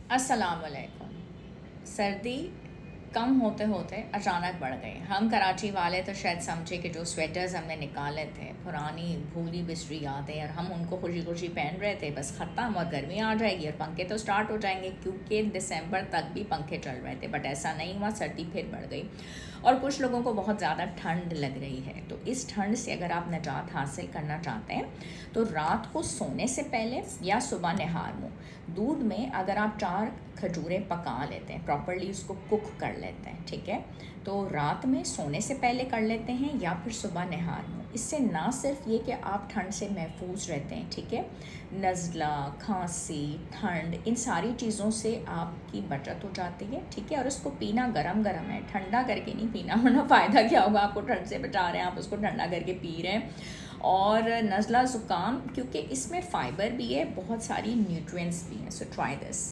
अस्सलाम वालेकुम। सर्दी कम होते होते अचानक बढ़ गई। हम कराची वाले तो शायद समझे कि जो स्वेटर्स हमने निकाले थे, पुरानी भूली बिसरी यादें, और हम उनको खुशी खुशी पहन रहे थे, बस ख़त्म और गर्मी आ जाएगी और पंखे तो स्टार्ट हो जाएंगे, क्योंकि दिसंबर तक भी पंखे चल रहे थे। बट ऐसा नहीं हुआ, सर्दी फिर बढ़ गई और कुछ लोगों को बहुत ज़्यादा ठंड लग रही है। तो इस ठंड से अगर आप निजात हासिल करना चाहते हैं तो रात को सोने से पहले या सुबह नहार मुँह दूध में अगर आप 4 खजूरें पका लेते हैं, प्रॉपरली उसको कुक कर लेते हैं, ठीक है, तो रात में सोने से पहले कर लेते हैं या फिर सुबह नहार मुँह। इससे ना सिर्फ ये कि आप ठंड से महफूज रहते हैं, ठीक है, नज़ला, खांसी, ठंड, इन सारी चीज़ों से आपकी बचत हो जाती है, ठीक है। और उसको पीना गरम गरम है, ठंडा करके नहीं पीना, वरना फ़ायदा क्या होगा, आपको ठंड से बचा रहे हैं, आप उसको ठंडा करके पी रहे हैं। और नज़ला ज़ुकाम, क्योंकि इसमें फ़ाइबर भी है, बहुत सारी न्यूट्रिएंट्स भी हैं। So try this.